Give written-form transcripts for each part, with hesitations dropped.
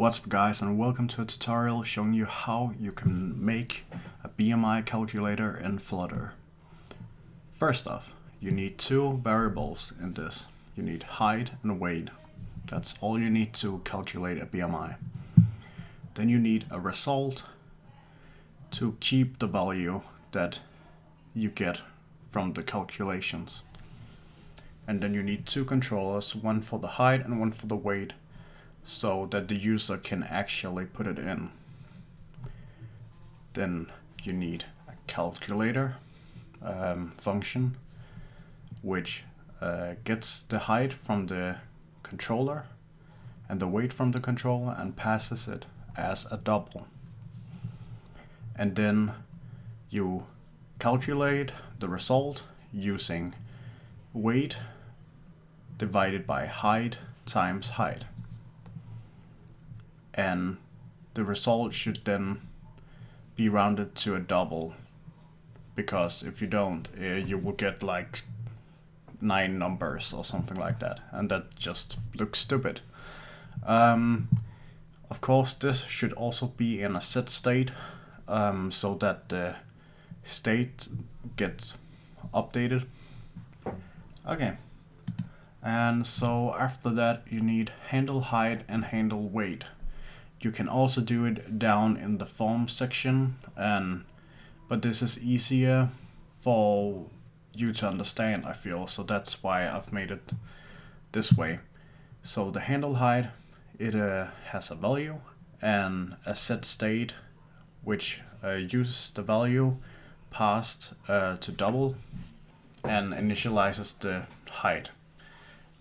What's up guys, and welcome to a tutorial showing you how you can make a BMI calculator in Flutter. First off, you need two variables in this. You need height and weight. That's all you need to calculate a BMI. Then you need a result to keep the value that you get from the calculations. And then you need two controllers, one for the height and one for the weight, so that the user can actually put it in. Then you need a calculator function which gets the height from the controller and the weight from the controller and passes it as a double. And then you calculate the result using weight divided by height times height. And the result should then be rounded to a double, because if you don't, you will get like 9 numbers or something like that, and that just looks stupid. Of course, this should also be in a set state, so that the state gets updated. Okay, and so after that you need handle height and handle weight. You can also do it down in the form section, but this is easier for you to understand, I feel, so that's why I've made it this way. So the handle height, it has a value and a set state which uses the value passed to double and initializes the height.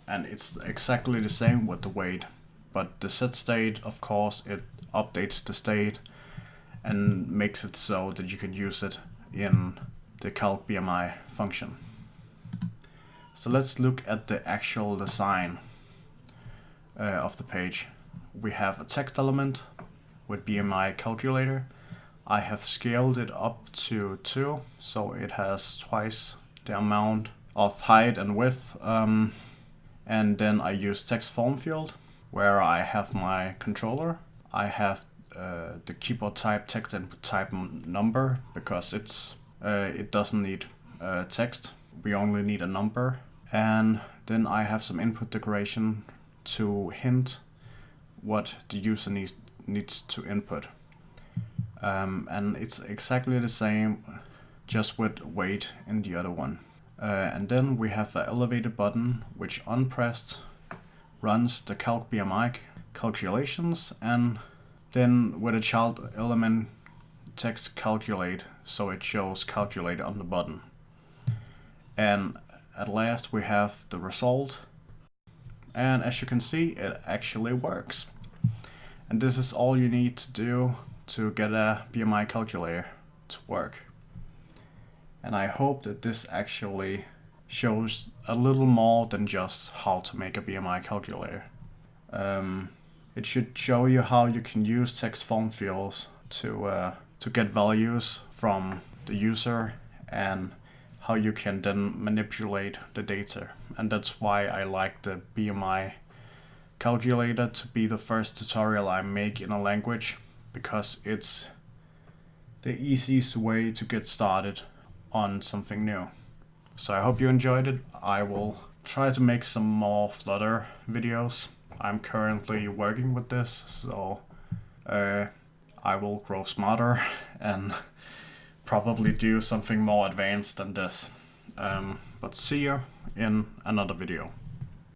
And it's exactly the same with the weight. But the set state, of course, it updates the state and makes it so that you can use it in the calc BMI function. So let's look at the actual design of the page. We have a text element with BMI calculator. I have scaled it up to 2, so it has twice the amount of height and width. And then I use text form field, where I have my controller. I have the keyboard type text input type number, because it doesn't need text. We only need a number. And then I have some input decoration to hint what the user needs to input. And it's exactly the same, just with weight in the other one. And then we have an elevated button which unpressed runs the calc BMI calculations, and then with a child element text calculate, so it shows calculate on the button. And at last we have the result, and as you can see, it actually works. And this is all you need to do to get a BMI calculator to work. And I hope that this actually shows a little more than just how to make a BMI calculator. It should show you how you can use text form fields to get values from the user, and how you can then manipulate the data. And that's why I like the BMI calculator to be the first tutorial I make in a language, because it's the easiest way to get started on something new. So I hope you enjoyed it. I will try to make some more Flutter videos. I'm currently working with this, so I will grow smarter and probably do something more advanced than this. But see you in another video.